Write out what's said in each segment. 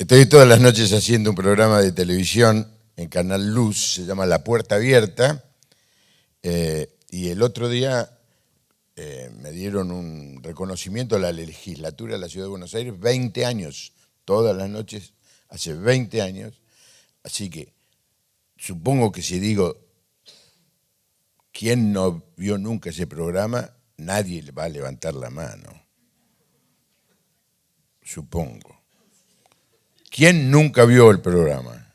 Estoy todas las noches haciendo un programa de televisión en Canal Luz, se llama La Puerta Abierta, y el otro día me dieron un reconocimiento a la legislatura de la Ciudad de Buenos Aires, 20 años, todas las noches, hace 20 años, así que supongo que si digo quién no vio nunca ese programa, nadie va a levantar la mano, supongo. ¿Quién nunca vio el programa?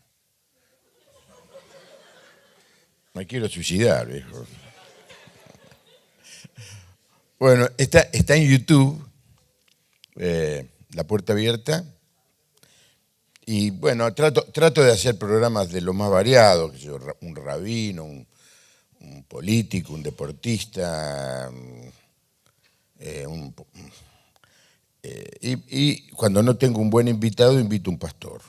Me quiero suicidar, viejo. Bueno, está en YouTube, La Puerta Abierta, y bueno, trato de hacer programas de lo más variados, un rabino, un político, un deportista, y cuando no tengo un buen invitado, invito un pastor.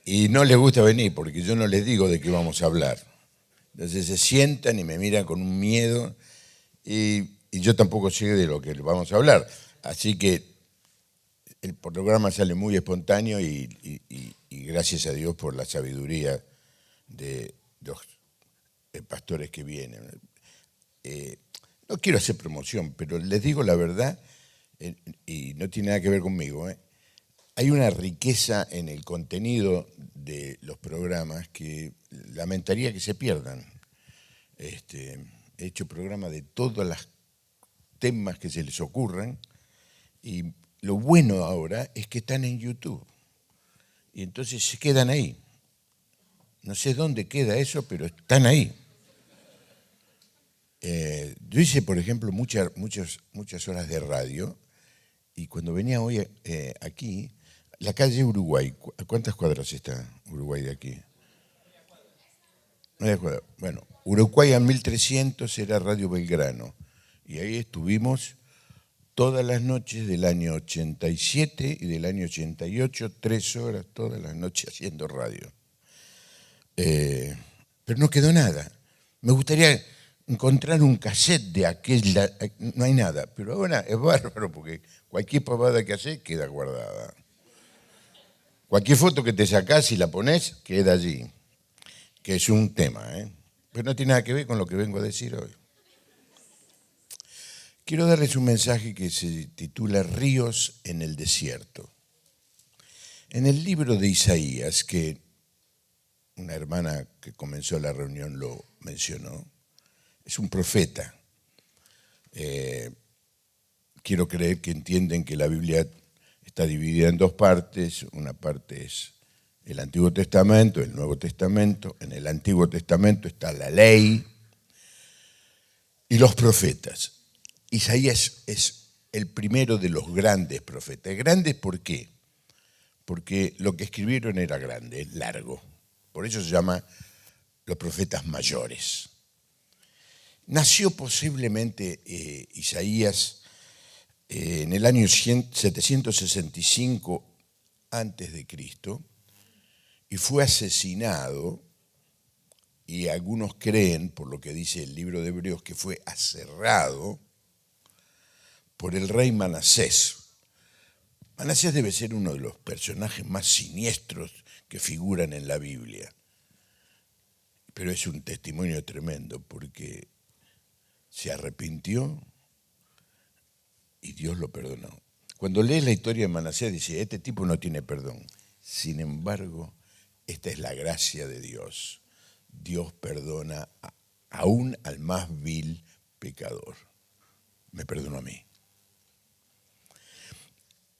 Y no les gusta venir porque yo no les digo de qué vamos a hablar. Entonces se sientan y me miran con un miedo y yo tampoco sé de lo que vamos a hablar. Así que el programa sale muy espontáneo y gracias a Dios por la sabiduría de los pastores que vienen. No quiero hacer promoción, pero les digo la verdad, y no tiene nada que ver conmigo, hay una riqueza en el contenido de los programas que lamentaría que se pierdan. He hecho programas de todos los temas que se les ocurran y lo bueno ahora es que están en YouTube y entonces se quedan ahí. No sé dónde queda eso, pero están ahí. Yo hice, por ejemplo, muchas horas de radio y cuando venía hoy aquí, la calle Uruguay, ¿a cuántas cuadras está Uruguay de aquí? Media cuadra. Bueno, Uruguay a 1300 era Radio Belgrano y ahí estuvimos todas las noches del año 87 y del año 88, 3 horas todas las noches haciendo radio. Pero no quedó nada. Me gustaría encontrar un cassette de aquella, no hay nada, pero ahora es bárbaro porque cualquier pavada que haces queda guardada. Cualquier foto que te sacás y la ponés, queda allí, que es un tema, pero no tiene nada que ver con lo que vengo a decir hoy. Quiero darles un mensaje que se titula Ríos en el desierto. En el libro de Isaías, que una hermana que comenzó la reunión lo mencionó, es un profeta. Quiero creer que entienden que la Biblia está dividida en dos partes. Una parte es el Antiguo Testamento, el Nuevo Testamento. En el Antiguo Testamento está la ley y los profetas. Isaías es el primero de los grandes profetas. ¿Grandes por qué? Porque lo que escribieron era grande, largo. Por eso se llama los profetas mayores. Nació posiblemente Isaías en el año 765 antes de Cristo y fue asesinado, y algunos creen, por lo que dice el libro de Hebreos, que fue aserrado por el rey Manasés. Manasés debe ser uno de los personajes más siniestros que figuran en la Biblia, pero es un testimonio tremendo porque se arrepintió y Dios lo perdonó. Cuando lees la historia de Manasés dice, este tipo no tiene perdón. Sin embargo, esta es la gracia de Dios. Dios perdona aún al más vil pecador. Me perdonó a mí.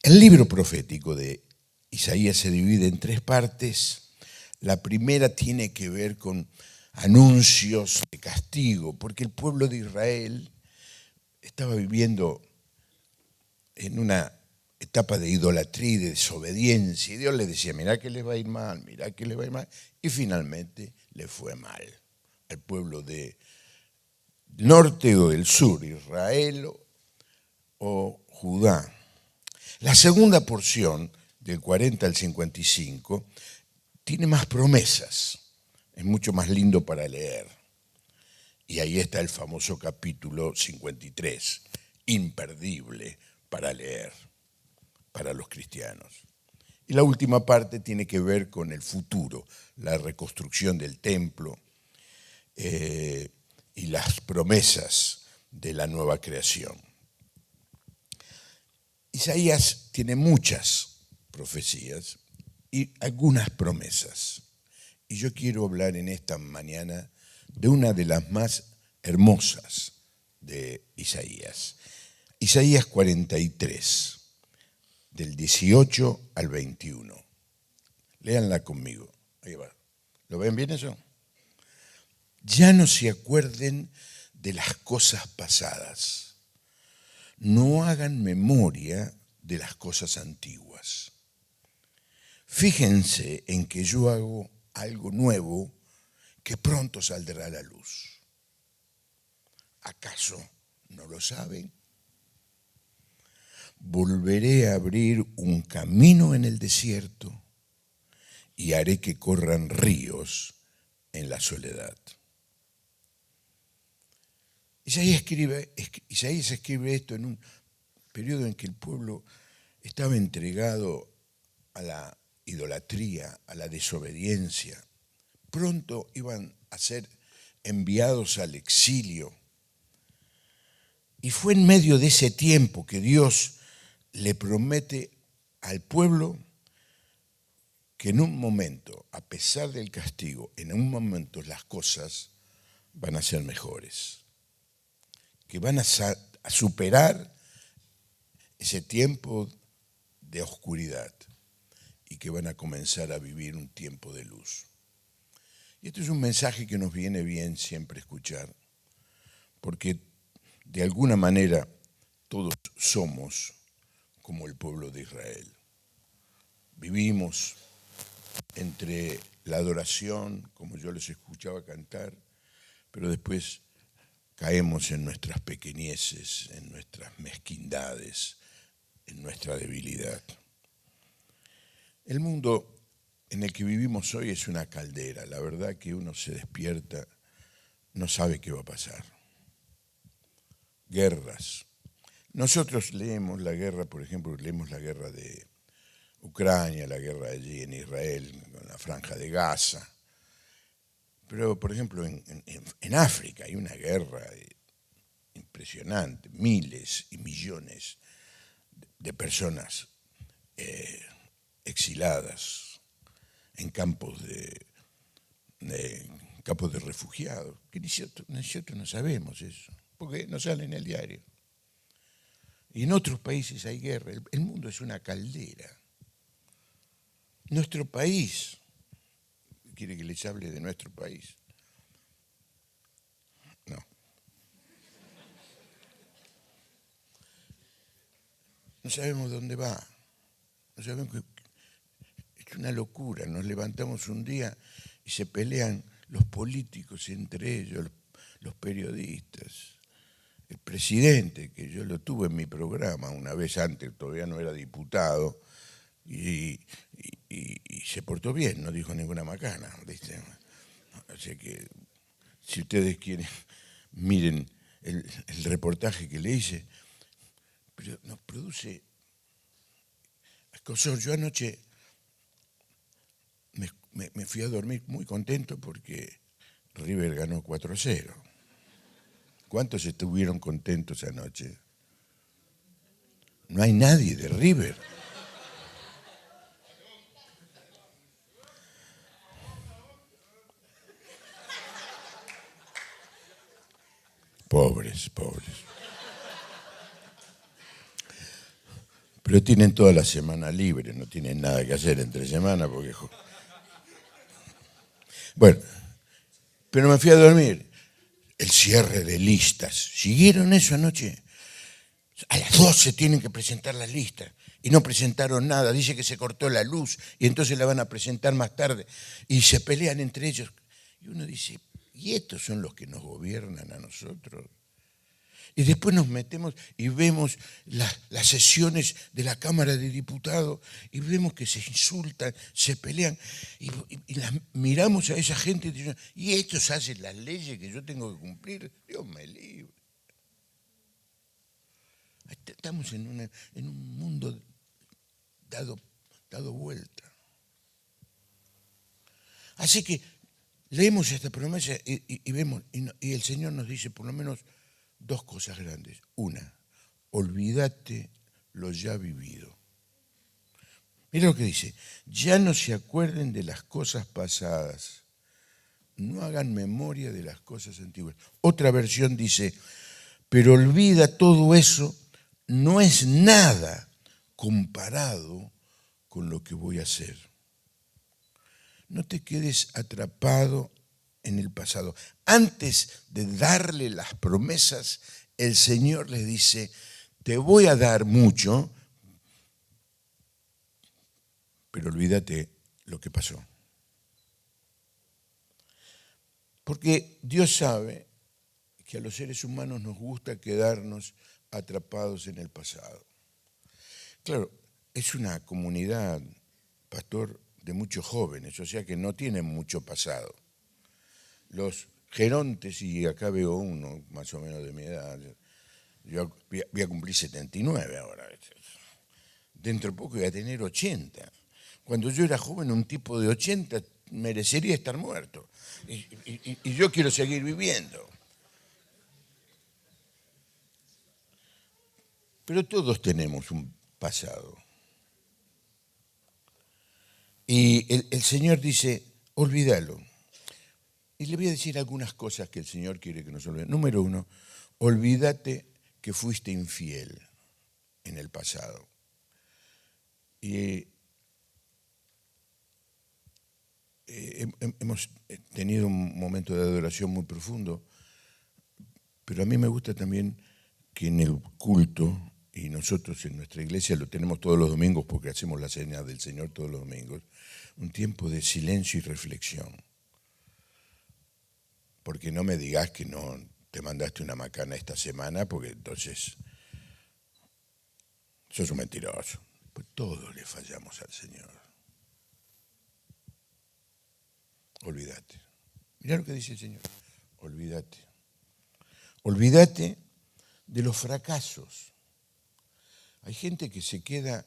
El libro profético de Isaías se divide en 3 partes. La primera tiene que ver con anuncios de castigo, porque el pueblo de Israel estaba viviendo en una etapa de idolatría y de desobediencia, y Dios le decía, mirá que les va a ir mal, mirá que les va a ir mal, y finalmente le fue mal al pueblo del norte o del sur, Israel o Judá. La segunda porción, del 40 al 55, tiene más promesas, es mucho más lindo para leer. Y ahí está el famoso capítulo 53, imperdible para leer. para los cristianos. Y la última parte tiene que ver con el futuro, la reconstrucción del templo y las promesas de la nueva creación. Isaías tiene muchas profecías y algunas promesas. Y yo quiero hablar en esta mañana de una de las más hermosas de Isaías. Isaías 43, del 18 al 21. Léanla conmigo. Ahí va. ¿Lo ven bien eso? Ya no se acuerden de las cosas pasadas. No hagan memoria de las cosas antiguas. Fíjense en que yo hago algo nuevo que pronto saldrá a la luz. ¿Acaso no lo saben? Volveré a abrir un camino en el desierto y haré que corran ríos en la soledad. Isaías escribe esto en un periodo en que el pueblo estaba entregado a la idolatría, a la desobediencia. Pronto iban a ser enviados al exilio. Y fue en medio de ese tiempo que Dios le promete al pueblo que en un momento, a pesar del castigo, en un momento las cosas van a ser mejores. Que van a superar ese tiempo de oscuridad y que van a comenzar a vivir un tiempo de luz. Y esto es un mensaje que nos viene bien siempre escuchar, porque de alguna manera todos somos como el pueblo de Israel. Vivimos entre la adoración, como yo les escuchaba cantar, pero después caemos en nuestras pequeñeces, en nuestras mezquindades, en nuestra debilidad. El mundo en el que vivimos hoy es una caldera. La verdad que uno se despierta, no sabe qué va a pasar. Guerras. Nosotros leemos la guerra, por ejemplo, leemos la guerra de Ucrania, la guerra allí en Israel, con la franja de Gaza. Pero, por ejemplo, en África hay una guerra impresionante, miles y millones de personas exiladas en campos de refugiados, que nosotros no sabemos eso, porque no sale en el diario. Y en otros países hay guerra, el mundo es una caldera. Nuestro país, ¿quiere que les hable de nuestro país? No. No sabemos dónde va, no sabemos que es una locura. Nos levantamos un día y se pelean los políticos entre ellos, los periodistas. El presidente, que yo lo tuve en mi programa una vez antes, todavía no era diputado, y se portó bien, no dijo ninguna macana, ¿viste? Así que, si ustedes quieren, miren el reportaje que le hice, pero nos produce escozor. Yo anoche me fui a dormir muy contento porque River ganó 4-0. ¿Cuántos estuvieron contentos anoche? No hay nadie de River. Pobres. Pero tienen toda la semana libre, no tienen nada que hacer entre semana porque... Bueno, pero me fui a dormir. El cierre de listas. ¿Siguieron eso anoche? A las 12 tienen que presentar las listas y no presentaron nada. Dice que se cortó la luz y entonces la van a presentar más tarde y se pelean entre ellos. Y uno dice, ¿y estos son los que nos gobiernan a nosotros? Y después nos metemos y vemos las sesiones de la Cámara de Diputados y vemos que se insultan, se pelean y las miramos a esa gente y decimos, ¿y estos hacen las leyes que yo tengo que cumplir? Dios me libre. Estamos en un mundo dado vuelta. Así que leemos esta promesa y vemos, y el Señor nos dice por lo menos dos cosas grandes. Una, olvídate lo ya vivido. Mira lo que dice, ya no se acuerden de las cosas pasadas, no hagan memoria de las cosas antiguas. Otra versión dice, pero olvida todo eso, no es nada comparado con lo que voy a hacer. No te quedes atrapado en el pasado. Antes de darle las promesas, el Señor le dice, te voy a dar mucho, pero olvídate lo que pasó. Porque Dios sabe que a los seres humanos nos gusta quedarnos atrapados en el pasado. Claro, es una comunidad, pastor, de muchos jóvenes, o sea que no tienen mucho pasado. Los gerontes, y acá veo uno más o menos de mi edad, yo voy a cumplir 79 ahora, dentro de poco voy a tener 80. Cuando yo era joven, un tipo de 80 merecería estar muerto. Y yo quiero seguir viviendo. Pero todos tenemos un pasado. Y el Señor dice, olvídalo. Y le voy a decir algunas cosas que el Señor quiere que nos olvidemos. Número uno, olvídate que fuiste infiel en el pasado. Y hemos tenido un momento de adoración muy profundo, pero a mí me gusta también que en el culto, y nosotros en nuestra iglesia lo tenemos todos los domingos porque hacemos la cena del Señor todos los domingos, un tiempo de silencio y reflexión. Porque no me digas que no te mandaste una macana esta semana, porque entonces sos un mentiroso. Pues todos le fallamos al Señor. Olvídate. Mirá lo que dice el Señor. Olvídate. Olvídate de los fracasos. Hay gente que se queda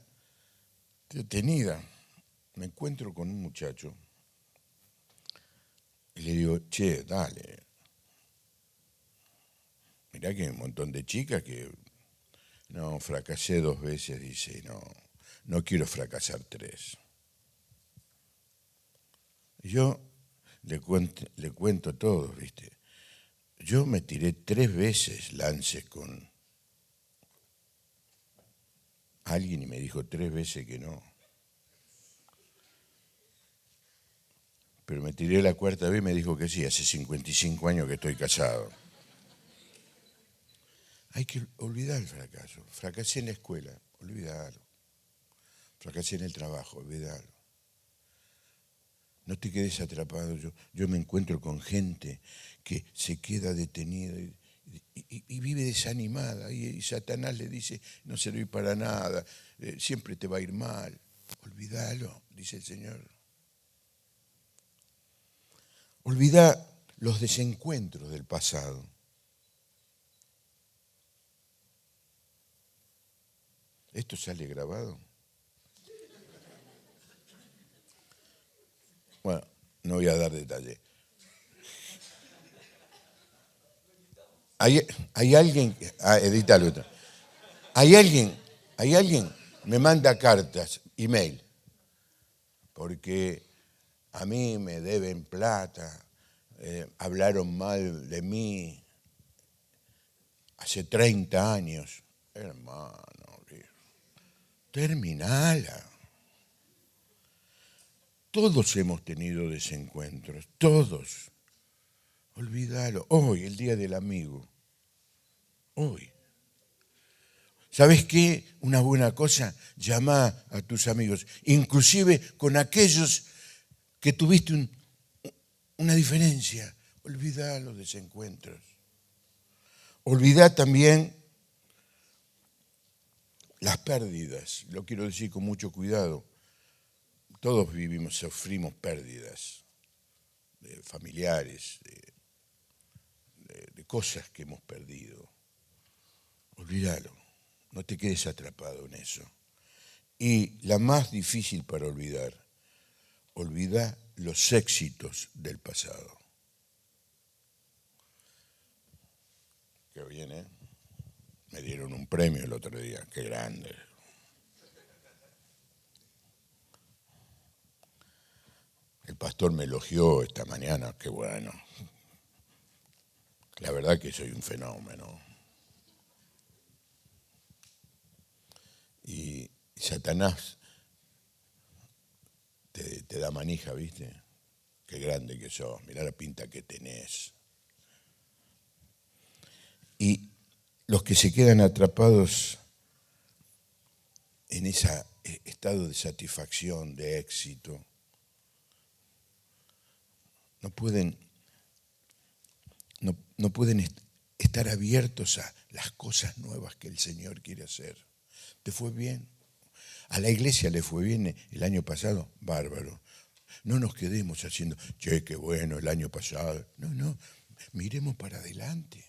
detenida. Me encuentro con un muchacho y le digo, che, dale. Mirá que hay un montón de chicas que, no, fracasé 2 veces, dice, no quiero fracasar 3. Yo le cuento todo, ¿viste? Yo me tiré 3 veces lance con alguien y me dijo 3 veces que no. Pero me tiré la 4ª vez y me dijo que sí, hace 55 años que estoy casado. Hay que olvidar el fracaso. Fracasé en la escuela, olvídalo. Fracasé en el trabajo, olvídalo. No te quedes atrapado. Yo me encuentro con gente que se queda detenida y vive desanimada. Y Satanás le dice, no serví para nada, siempre te va a ir mal. Olvídalo, dice el Señor. Olvida los desencuentros del pasado. ¿Esto sale grabado? Bueno, no voy a dar detalle. Hay alguien, edítalo. Hay alguien me manda cartas, email, porque a mí me deben plata, hablaron mal de mí hace 30 años. Hermano, terminala. Todos hemos tenido desencuentros, todos. Olvídalo. Hoy, el día del amigo. Hoy. ¿Sabes qué? Una buena cosa, llama a tus amigos, inclusive con aquellos que tuviste una diferencia. Olvida los desencuentros. Olvida también las pérdidas. Lo quiero decir con mucho cuidado. Todos sufrimos pérdidas de familiares, de cosas que hemos perdido. Olvídalo, no te quedes atrapado en eso. Y la más difícil para olvidar, olvidar los éxitos del pasado. Qué bien, ¿eh? Me dieron un premio el otro día, qué grande. El pastor me elogió esta mañana, qué bueno. La verdad que soy un fenómeno. Y Satanás te da manija, ¿viste? Qué grande que sos, mirá la pinta que tenés. Y los que se quedan atrapados en ese estado de satisfacción, de éxito, no pueden estar abiertos a las cosas nuevas que el Señor quiere hacer. ¿Te fue bien? A la iglesia le fue bien el año pasado, bárbaro. No nos quedemos haciendo, che, qué bueno el año pasado. No, miremos para adelante.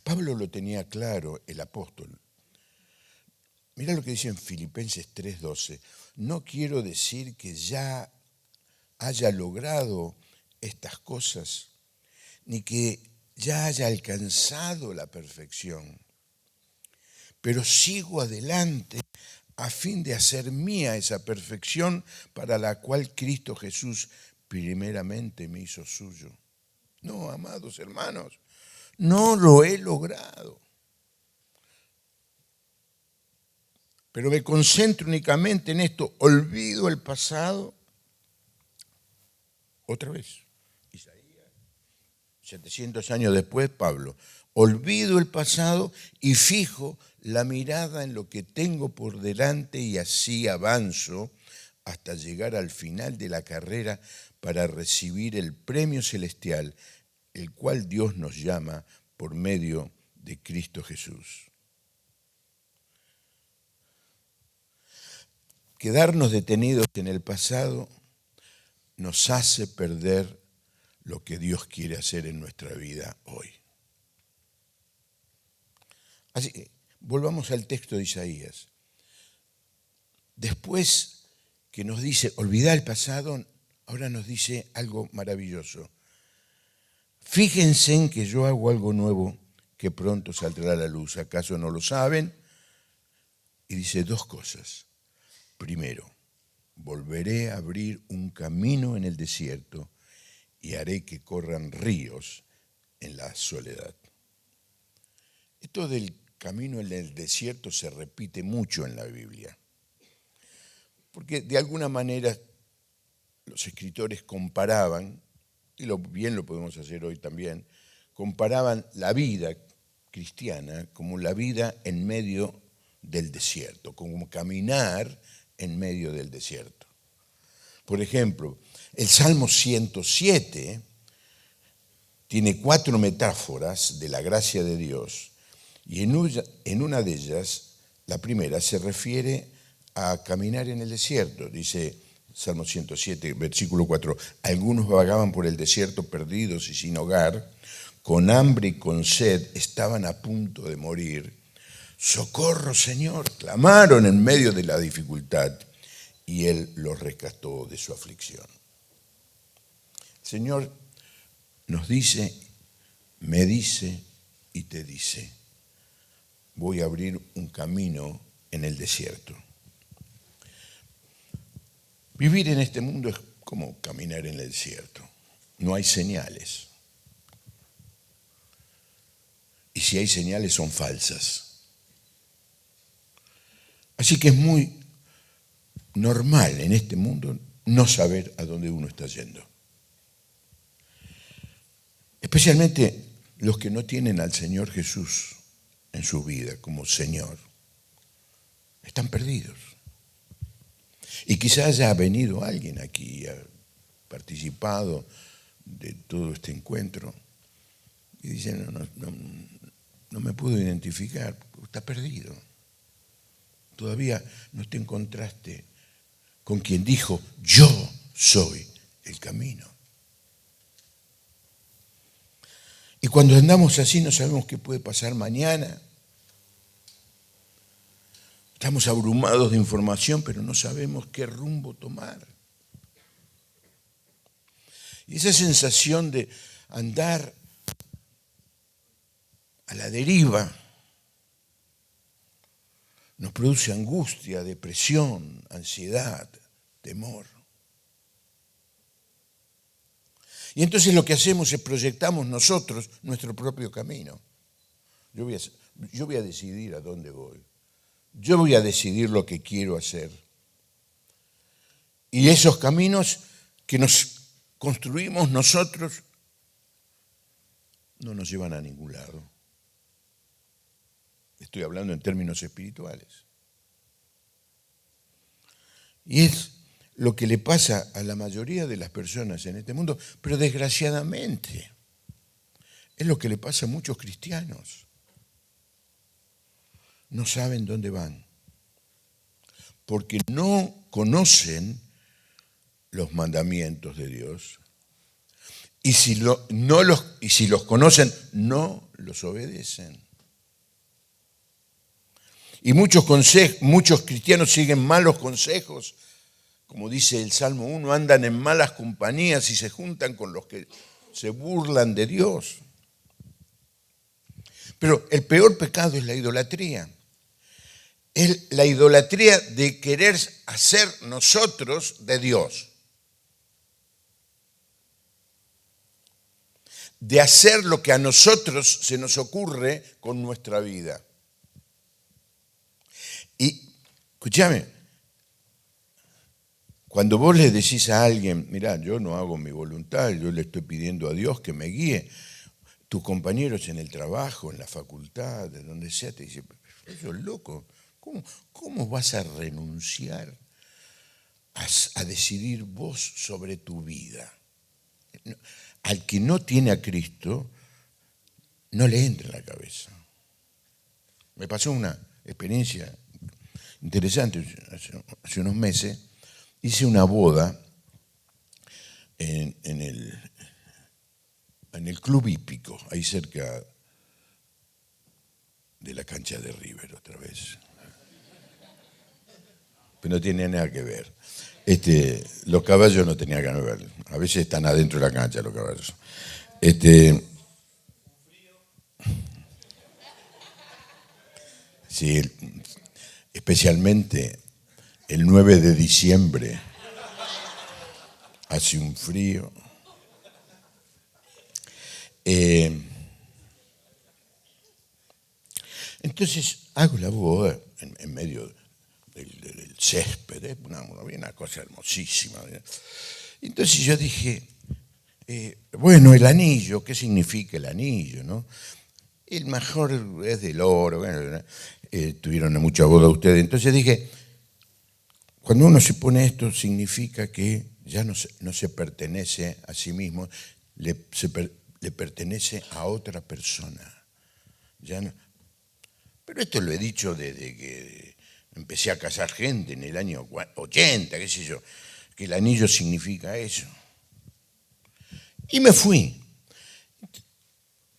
Pablo lo tenía claro, el apóstol. Mirá lo que dice en Filipenses 3:12. No quiero decir que ya haya logrado estas cosas, ni que ya haya alcanzado la perfección, pero sigo adelante a fin de hacer mía esa perfección para la cual Cristo Jesús primeramente me hizo suyo. No, amados hermanos, no lo he logrado. Pero me concentro únicamente en esto, olvido el pasado. Otra vez, Isaías, 700 años después, Pablo, olvido el pasado y fijo la mirada en lo que tengo por delante y así avanzo hasta llegar al final de la carrera para recibir el premio celestial, el cual Dios nos llama por medio de Cristo Jesús. Quedarnos detenidos en el pasado nos hace perder lo que Dios quiere hacer en nuestra vida hoy. Así que volvamos al texto de Isaías. Después que nos dice, olvidá el pasado, ahora nos dice algo maravilloso. Fíjense en que yo hago algo nuevo que pronto saldrá a la luz. ¿Acaso no lo saben? Y dice dos cosas. Primero, volveré a abrir un camino en el desierto y haré que corran ríos en la soledad. Esto del camino en el desierto se repite mucho en la Biblia, porque de alguna manera los escritores comparaban, y bien lo podemos hacer hoy también, comparaban la vida cristiana como la vida en medio del desierto, como caminar en medio del desierto. Por ejemplo, el Salmo 107 tiene 4 metáforas de la gracia de Dios y en una de ellas, la primera, se refiere a caminar en el desierto. Dice Salmo 107, versículo 4, algunos vagaban por el desierto perdidos y sin hogar, con hambre y con sed, estaban a punto de morir. Socorro, Señor, clamaron en medio de la dificultad y Él los rescató de su aflicción. El Señor nos dice, me dice y te dice, voy a abrir un camino en el desierto. Vivir en este mundo es como caminar en el desierto. No hay señales. Y si hay señales son falsas. Así que es muy normal en este mundo no saber a dónde uno está yendo. Especialmente los que no tienen al Señor Jesús en su vida como Señor. Están perdidos. Y quizás haya venido alguien aquí y ha participado de todo este encuentro y dice, no me puedo identificar, está perdido. Todavía no te encontraste con quien dijo, yo soy el camino. Y cuando andamos así no sabemos qué puede pasar mañana. Estamos abrumados de información, pero no sabemos qué rumbo tomar. Y esa sensación de andar a la deriva nos produce angustia, depresión, ansiedad, temor. Y entonces lo que hacemos es proyectamos nosotros nuestro propio camino. Yo voy a decidir a dónde voy. Yo voy a decidir lo que quiero hacer. Y esos caminos que nos construimos nosotros no nos llevan a ningún lado. Estoy hablando en términos espirituales. Y es lo que le pasa a la mayoría de las personas en este mundo, pero desgraciadamente es lo que le pasa a muchos cristianos. No saben dónde van, porque no conocen los mandamientos de Dios, y si los conocen, no los obedecen. Y muchos cristianos siguen malos consejos, como dice el Salmo 1, andan en malas compañías y se juntan con los que se burlan de Dios. Pero el peor pecado es la idolatría. Es la idolatría de querer hacer nosotros de Dios. De hacer lo que a nosotros se nos ocurre con nuestra vida. Y, escúchame, cuando vos le decís a alguien, mirá, yo no hago mi voluntad, yo le estoy pidiendo a Dios que me guíe, tus compañeros en el trabajo, en la facultad, de donde sea, te dicen, eso es loco, ¿cómo vas a renunciar a decidir vos sobre tu vida? Al que no tiene a Cristo, no le entra en la cabeza. Me pasó una experiencia interesante, hace unos meses, hice una boda en el Club Hípico, ahí cerca de la cancha de River otra vez. Pero no tiene nada que ver. Los caballos no tenían que ver. A veces están adentro de la cancha los caballos. Sí, especialmente el 9 de diciembre hace un frío. Entonces hago la boda en medio del césped, una cosa hermosísima. Entonces yo dije, bueno, el anillo, ¿qué significa el anillo, no? El mejor es del oro, bueno, tuvieron mucha boda ustedes. Entonces dije, cuando uno se pone esto, significa que ya no se pertenece a sí mismo, le pertenece a otra persona. Ya no. Pero esto lo he dicho desde que empecé a casar gente en el año 80, qué sé yo, que el anillo significa eso. Y me fui.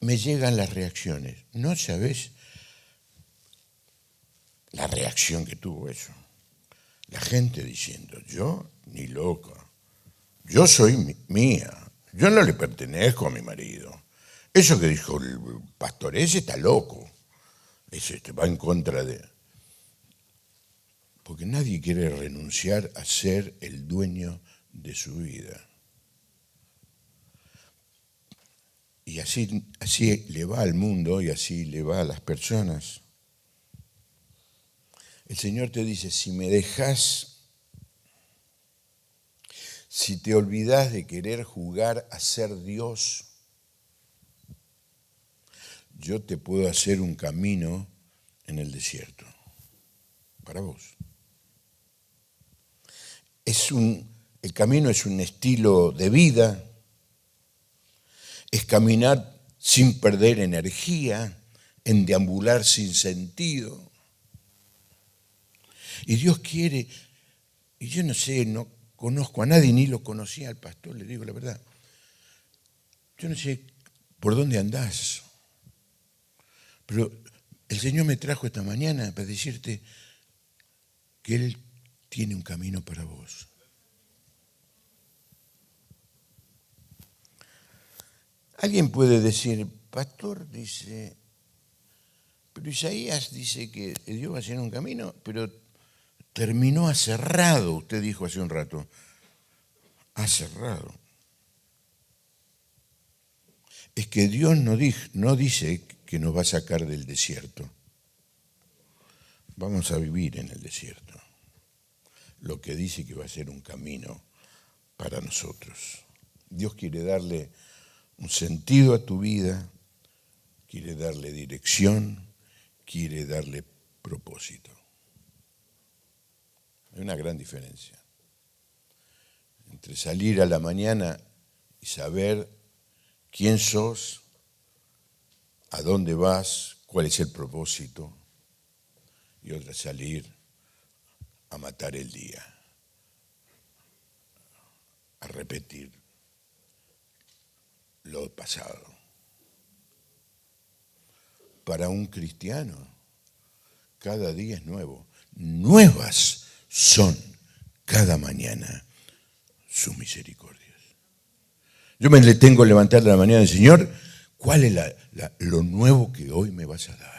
Me llegan las reacciones. No sabés la reacción que tuvo eso. La gente diciendo, yo ni loca, yo soy mía, yo no le pertenezco a mi marido. Eso que dijo el pastor ese está loco. Ese va en contra de... Porque nadie quiere renunciar a ser el dueño de su vida. Y así le va al mundo y así le va a las personas. El Señor te dice, si me dejas, si te olvidas de querer jugar a ser Dios, yo te puedo hacer un camino en el desierto, para vos. El camino es un estilo de vida, es caminar sin perder energía, en deambular sin sentido. Y Dios quiere, y yo no sé, no conozco a nadie, ni lo conocía al pastor, le digo la verdad. Yo no sé por dónde andás, pero el Señor me trajo esta mañana para decirte, que Él tiene un camino para vos. Alguien puede decir, pastor, dice, pero Isaías dice que Dios va a hacer un camino, pero terminó aserrado, usted dijo hace un rato, aserrado. Es que Dios no dice que nos va a sacar del desierto. Vamos a vivir en el desierto. Lo que dice que va a ser un camino para nosotros. Dios quiere darle un sentido a tu vida, quiere darle dirección, quiere darle propósito. Hay una gran diferencia entre salir a la mañana y saber quién sos, a dónde vas, cuál es el propósito, y otra salir a matar el día, a repetir lo pasado. Para un cristiano, cada día es nuevo. Nuevas son cada mañana sus misericordias. Yo me le tengo que levantar de la mañana y decir, Señor, ¿cuál es lo nuevo que hoy me vas a dar?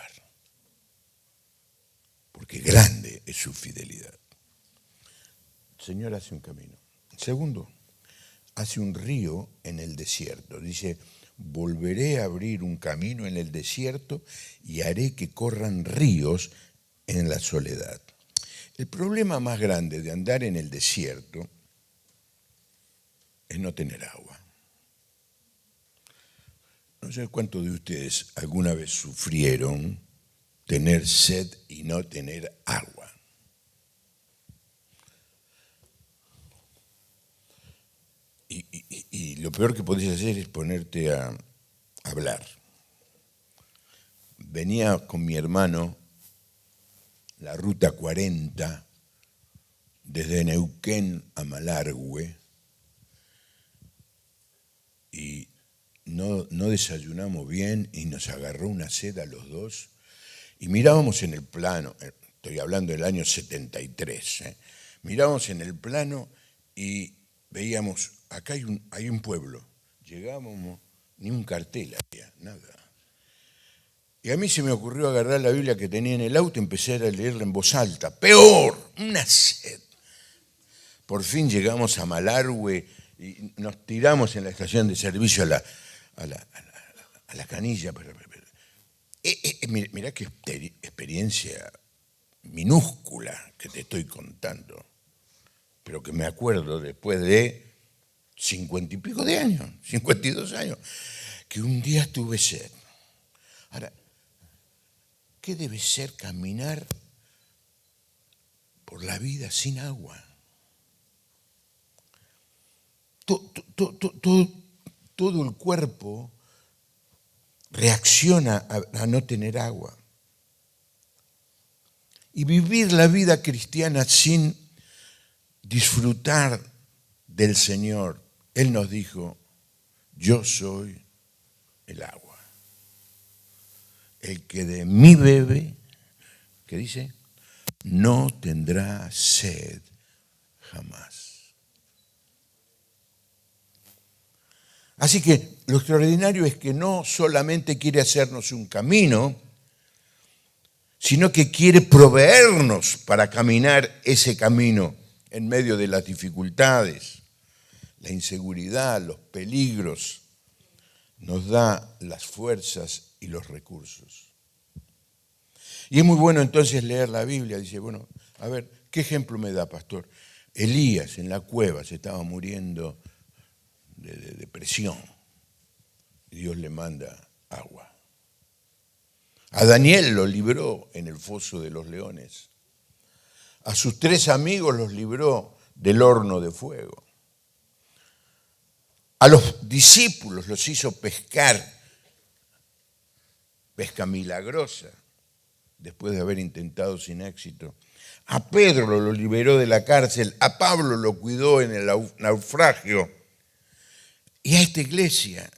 Porque grande es su fidelidad. El Señor hace un camino. Segundo, hace un río en el desierto. Dice, volveré a abrir un camino en el desierto y haré que corran ríos en la soledad. El problema más grande de andar en el desierto es no tener agua. No sé cuántos de ustedes alguna vez sufrieron tener sed y no tener agua. Y lo peor que podés hacer es ponerte a hablar. Venía con mi hermano la ruta 40 desde Neuquén a Malargüe y no desayunamos bien y nos agarró una sed a los dos y mirábamos en el plano, estoy hablando del año 73, mirábamos en el plano y veíamos, acá hay un pueblo, llegábamos, ni un cartel había, nada. Y a mí se me ocurrió agarrar la Biblia que tenía en el auto y empezar a leerla en voz alta. ¡Peor! Una sed. Por fin llegamos a Malargüe y nos tiramos en la estación de servicio a la canilla. Mirá qué experiencia minúscula que te estoy contando, pero que me acuerdo después de 50 y pico de años, 52 años, que un día tuve sed. Ahora, ¿qué debe ser caminar por la vida sin agua? Todo el cuerpo reacciona a no tener agua. Y vivir la vida cristiana sin disfrutar del Señor. Él nos dijo, yo soy el agua. El que de mí bebe, ¿qué dice? No tendrá sed jamás. Así que lo extraordinario es que no solamente quiere hacernos un camino, sino que quiere proveernos para caminar ese camino en medio de las dificultades, la inseguridad, los peligros. Nos da las fuerzas y los recursos. Y es muy bueno entonces leer la Biblia. Dice, bueno, a ver, ¿qué ejemplo me da, pastor? Elías en la cueva se estaba muriendo de depresión. Dios le manda agua. A Daniel lo libró en el foso de los leones. A sus 3 amigos los libró del horno de fuego. A los discípulos los hizo pescar, pesca milagrosa, después de haber intentado sin éxito. A Pedro lo liberó de la cárcel, a Pablo lo cuidó en el naufragio. Y a esta iglesia,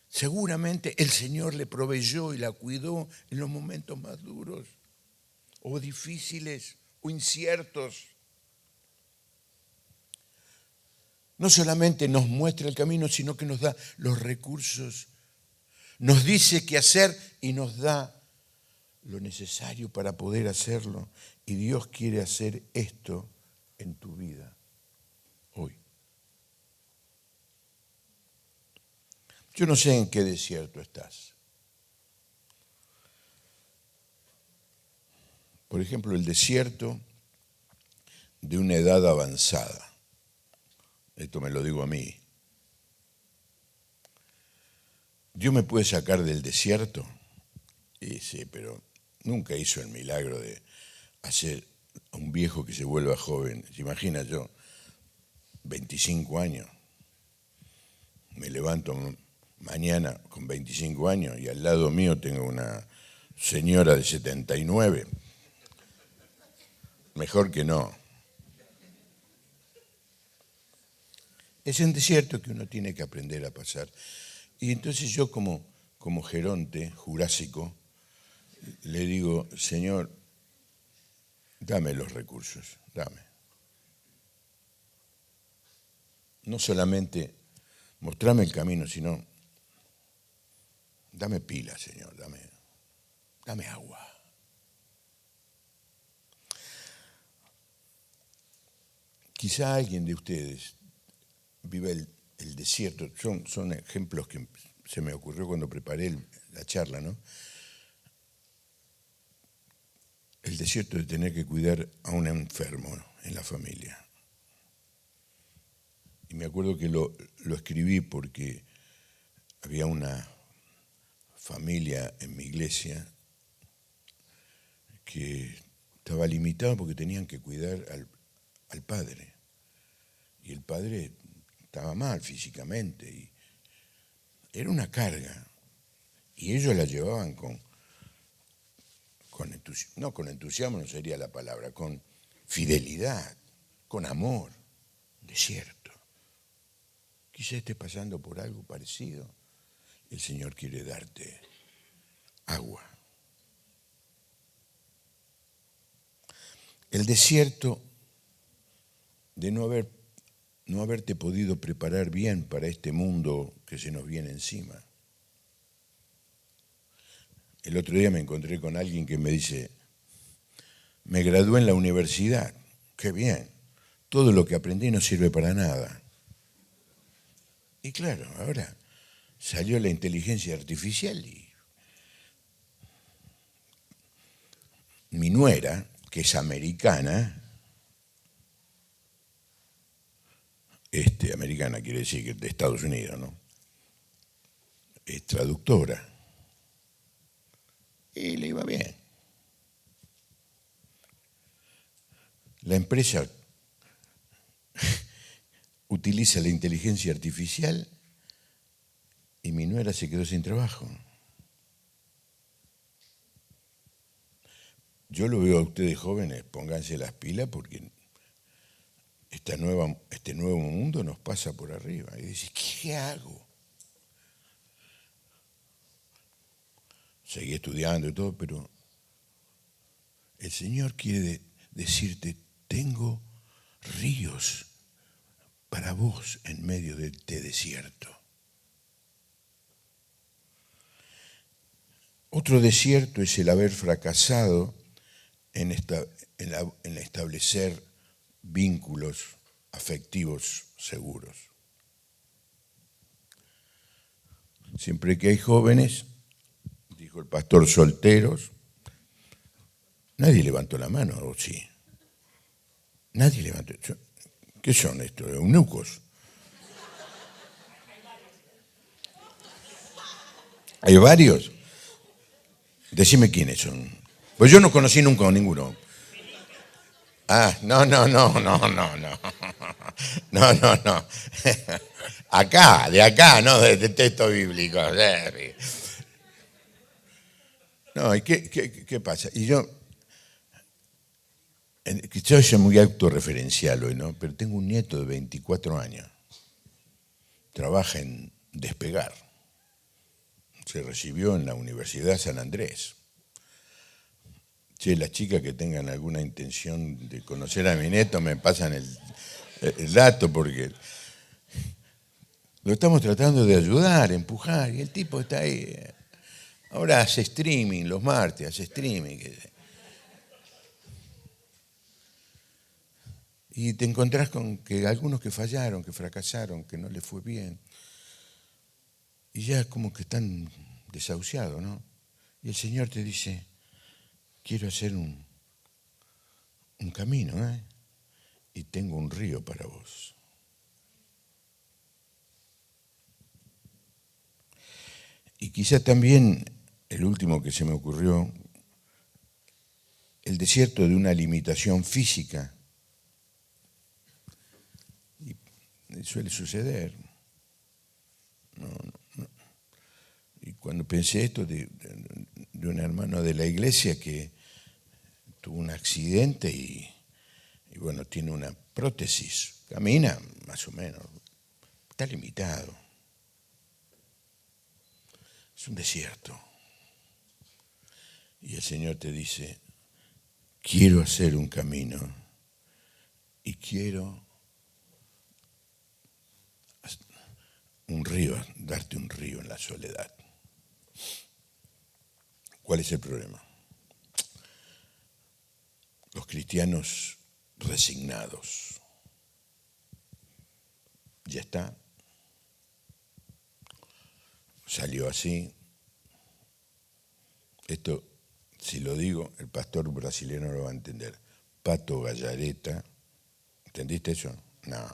seguramente el Señor le proveyó y la cuidó en los momentos más duros o difíciles o inciertos. No solamente nos muestra el camino, sino que nos da los recursos, nos dice qué hacer y nos da lo necesario para poder hacerlo. Y Dios quiere hacer esto en tu vida hoy. Yo no sé en qué desierto estás. Por ejemplo, el desierto de una edad avanzada. Esto me lo digo a mí. ¿Dios me puede sacar del desierto? Y sí, pero nunca hizo el milagro de hacer a un viejo que se vuelva joven. ¿Se imagina yo? 25 años. Me levanto mañana con 25 años y al lado mío tengo una señora de 79. Mejor que no. Es un desierto que uno tiene que aprender a pasar. Y entonces yo como geronte jurásico le digo, Señor, dame los recursos, dame. No solamente mostrame el camino, sino dame pila, Señor, dame agua. Quizá alguien de ustedes vive el desierto. Son ejemplos que se me ocurrió cuando preparé la charla, ¿no? El desierto de tener que cuidar a un enfermo en la familia. Y me acuerdo que lo escribí porque había una familia en mi iglesia que estaba limitada porque tenían que cuidar al padre. Y el padre estaba mal físicamente y era una carga. Y ellos la llevaban con entusiasmo, no con entusiasmo no sería la palabra, con fidelidad, con amor, desierto. Quizá estés pasando por algo parecido. El Señor quiere darte agua. El desierto de no haberte podido preparar bien para este mundo que se nos viene encima. El otro día me encontré con alguien que me dice, me gradué en la universidad, qué bien, todo lo que aprendí no sirve para nada. Y claro, ahora salió la inteligencia artificial y mi nuera, que es americana, americana quiere decir que de Estados Unidos, ¿no? Es traductora. Y le iba bien. La empresa utiliza la inteligencia artificial y mi nuera se quedó sin trabajo. Yo lo veo a ustedes jóvenes, pónganse las pilas porque este nuevo mundo nos pasa por arriba. Y decís, ¿qué hago? Seguí estudiando y todo, pero el Señor quiere decirte, tengo ríos para vos en medio de este desierto. Otro desierto es el haber fracasado en establecer vínculos afectivos seguros. Siempre que hay jóvenes, dijo el pastor, solteros, nadie levantó la mano, ¿o sí? Nadie levantó. ¿Qué son estos? ¿Eunucos? ¿Hay varios? Decime quiénes son. Pues yo no conocí nunca a ninguno. Ah, no. No. Acá, de acá, no de texto bíblico. No, ¿y qué pasa? Y yo soy muy autorreferencial hoy, ¿no? Pero tengo un nieto de 24 años. Trabaja en Despegar. Se recibió en la Universidad San Andrés. Che, las chicas que tengan alguna intención de conocer a mi nieto me pasan el dato porque lo estamos tratando de ayudar, empujar, y el tipo está ahí. Ahora hace streaming los martes, hace streaming. Y te encontrás con que algunos que fallaron, que fracasaron, que no les fue bien. Y ya como que están desahuciados, ¿no? Y el Señor te dice, quiero hacer un camino, ¿eh? Y tengo un río para vos. Y quizá también, el último que se me ocurrió, el desierto de una limitación física. Y suele suceder. Y cuando pensé esto de un hermano de la iglesia que tuvo un accidente y bueno, tiene una prótesis, camina más o menos, está limitado. Es un desierto. Y el Señor te dice, quiero hacer un camino y quiero un río, darte un río en la soledad. ¿Cuál es el problema? Los cristianos resignados. Ya está. Salió así. Esto, si lo digo, el pastor brasileño lo va a entender. Pato Gallareta. ¿Entendiste eso? No.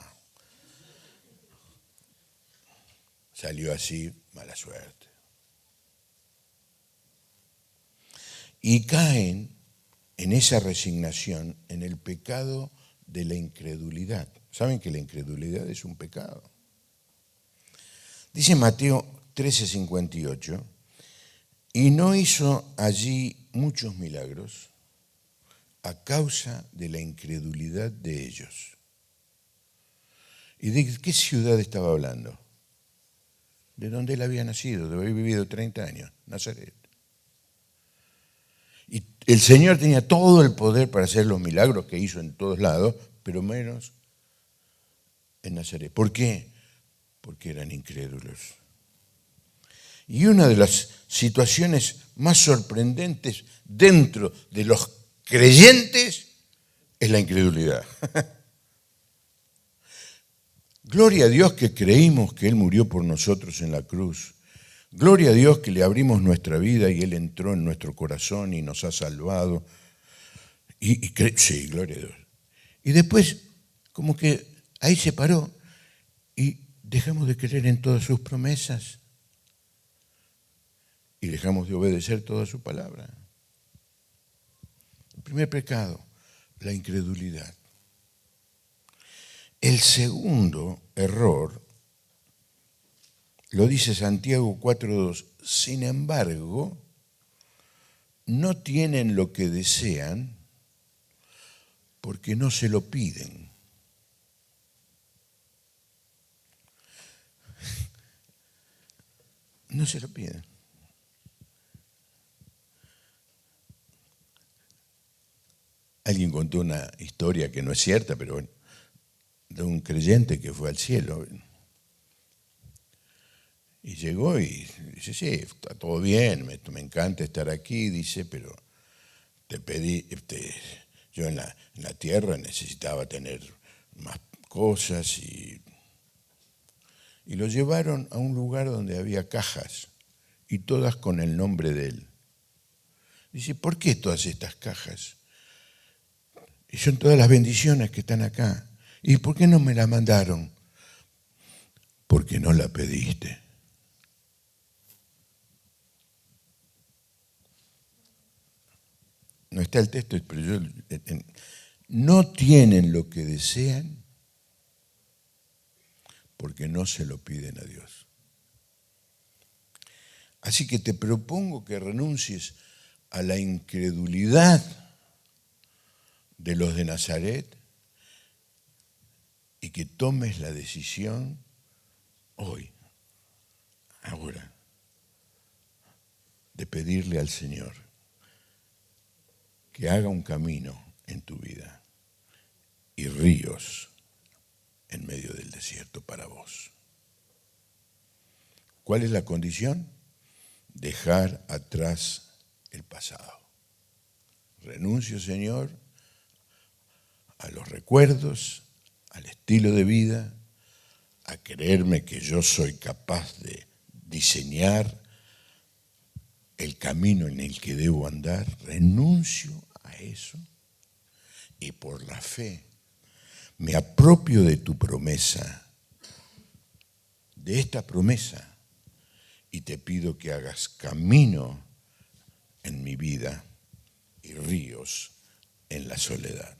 Salió así, mala suerte. Y caen en esa resignación, en el pecado de la incredulidad. ¿Saben que la incredulidad es un pecado? Dice Mateo 13:58, y no hizo allí muchos milagros a causa de la incredulidad de ellos. ¿Y de qué ciudad estaba hablando? De donde él había nacido, de haber vivido 30 años, Nazaret. Y el Señor tenía todo el poder para hacer los milagros que hizo en todos lados, pero menos en Nazaret. ¿Por qué? Porque eran incrédulos. Y una de las situaciones más sorprendentes dentro de los creyentes es la incredulidad. Gloria a Dios que creímos que Él murió por nosotros en la cruz. Gloria a Dios que le abrimos nuestra vida y Él entró en nuestro corazón y nos ha salvado. Sí, gloria a Dios. Y después, como que ahí se paró y dejamos de creer en todas sus promesas y dejamos de obedecer toda su palabra. El primer pecado, la incredulidad. El segundo error, lo dice Santiago 4:2, sin embargo, no tienen lo que desean porque no se lo piden. No se lo piden. Alguien contó una historia que no es cierta, pero bueno, de un creyente que fue al cielo. Y llegó y dice, sí, está todo bien, me encanta estar aquí, dice, pero te pedí, yo en la tierra necesitaba tener más cosas y lo llevaron a un lugar donde había cajas y todas con el nombre de él. Dice, ¿por qué todas estas cajas? Y son todas las bendiciones que están acá. ¿Y por qué no me la mandaron? Porque no la pediste. No está el texto, pero yo... No tienen lo que desean porque no se lo piden a Dios. Así que te propongo que renuncies a la incredulidad de los de Nazaret y que tomes la decisión hoy, ahora, de pedirle al Señor que haga un camino en tu vida y ríos en medio del desierto para vos. ¿Cuál es la condición? Dejar atrás el pasado. Renuncio, Señor, a los recuerdos, al estilo de vida, a creerme que yo soy capaz de diseñar el camino en el que debo andar. Renuncio a eso y por la fe me apropio de tu promesa, de esta promesa, y te pido que hagas camino en mi vida y ríos en la soledad.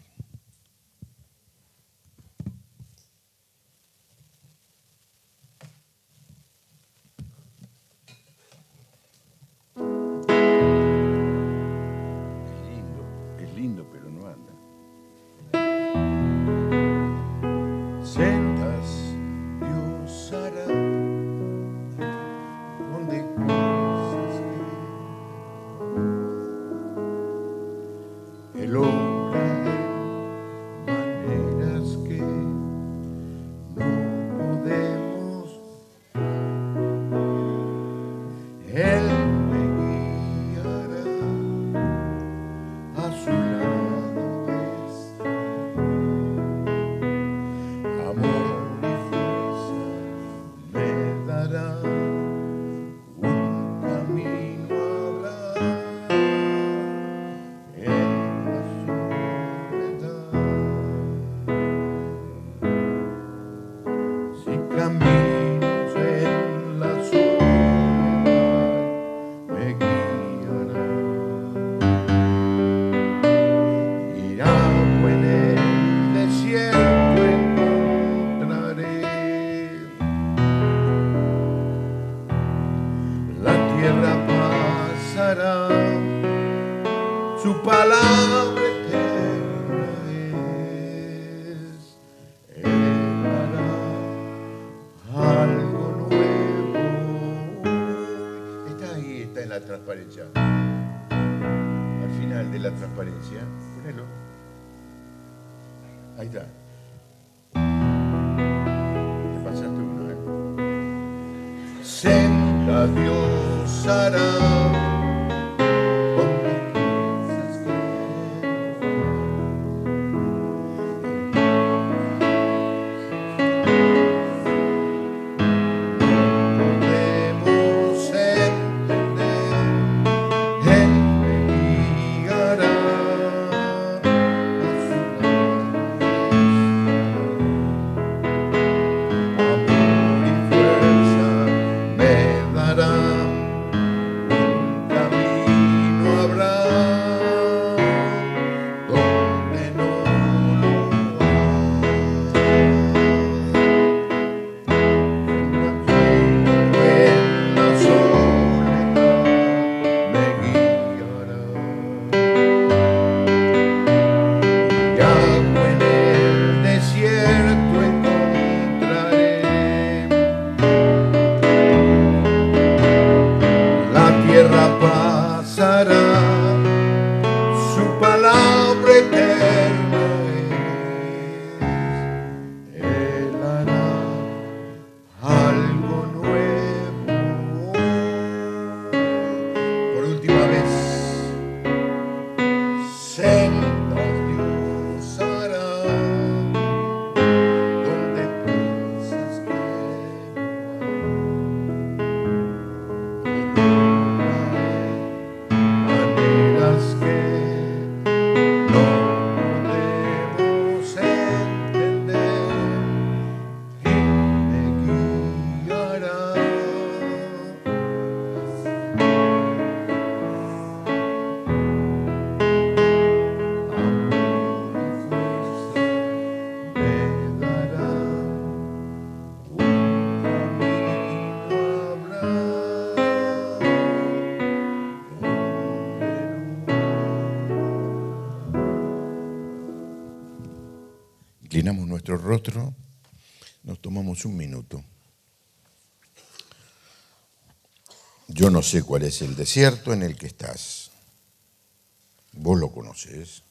Es lindo, pero no anda. Sendas Dios hará donde cosas que el obra en maneras que no podemos. Él me guiará a su lado de amor y fuerza me dará, un camino habrá en la soledad. Si caminos en la soledad me guiará, y agua en el desierto encontraré. La tierra pasará, su palabra eterna es. Él hará algo nuevo. Está ahí, está en la transparencia. Al final de la transparencia, ponelo. Ahí está. Te pasaste uno, ¿eh? Senda Dios hará donde cosas que podemos entender. Él me guiará a su lado. Amor y fuerza me dará, un camino habrá donde no lo hay. En la soledad me guiará, y agua en el desierto encontraré. La tierra pasará, su palabra eterna es. Él hará algo nuevo. Por última vez, sendas Dios hará donde cosas que no hay, maneras que no podemos entender. Él me guiará. Amor y fuerza me dará, un camino habrá donde no. Inclinamos nuestro rostro, nos tomamos un minuto. Yo no sé cuál es el desierto en el que estás. Vos lo conocés.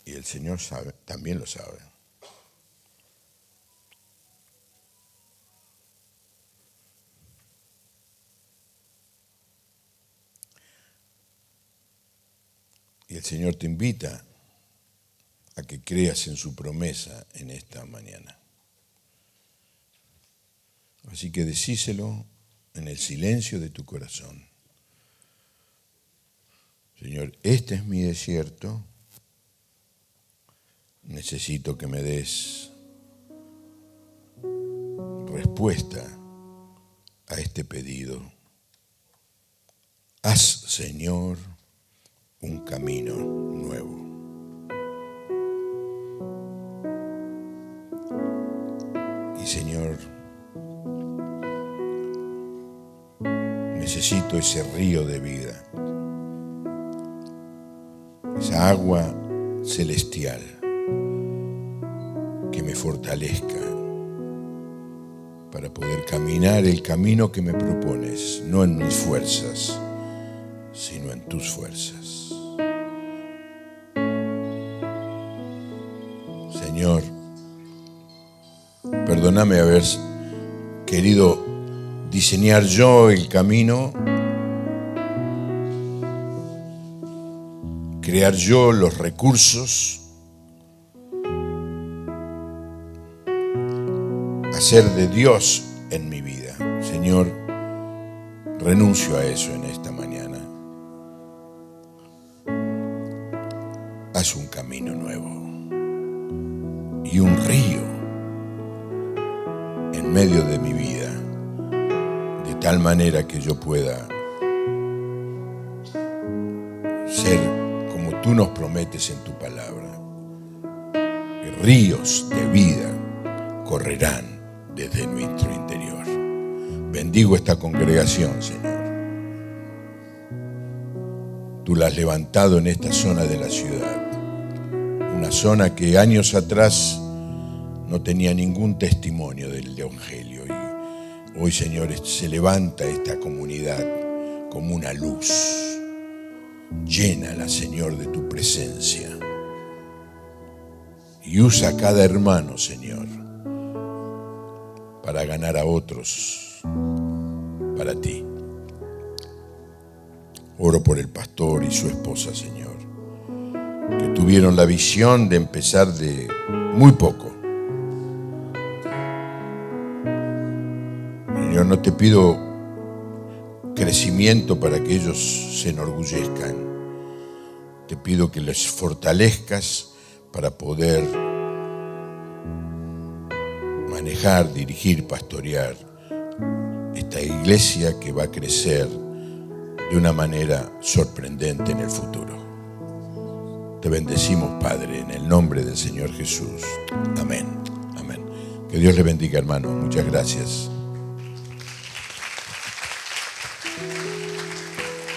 Y el Señor sabe, también lo sabe. Y el Señor te invita a que creas en su promesa en esta mañana. Así que decíselo en el silencio de tu corazón. Señor, este es mi desierto. Necesito que me des respuesta a este pedido. Haz, Señor, un camino nuevo. Y Señor, necesito ese río de vida, esa agua celestial que me fortalezca para poder caminar el camino que me propones, no en mis fuerzas, sino en tus fuerzas. Señor, perdóname haber querido diseñar yo el camino, crear yo los recursos, hacer de Dios en mi vida. Señor, renuncio a eso en esta mañana. Haz un camino nuevo y un río en medio de mi vida, de tal manera que yo pueda ser como tú nos prometes en tu palabra. Que ríos de vida correrán desde nuestro interior. Bendigo esta congregación, Señor. Tú la has levantado en esta zona de la ciudad, una zona que años atrás no tenía ningún testimonio del Evangelio, y hoy, Señor, se levanta esta comunidad como una luz. Llénala, Señor, de tu presencia y usa a cada hermano, Señor, para ganar a otros para ti. Oro por el pastor y su esposa, Señor, que tuvieron la visión de empezar de muy poco. Señor, no te pido crecimiento para que ellos se enorgullezcan. Te pido que les fortalezcas para poder manejar, dirigir, pastorear esta iglesia que va a crecer de una manera sorprendente en el futuro. Te bendecimos, Padre, en el nombre del Señor Jesús. Amén. Amén. Que Dios le bendiga, hermano. Muchas gracias.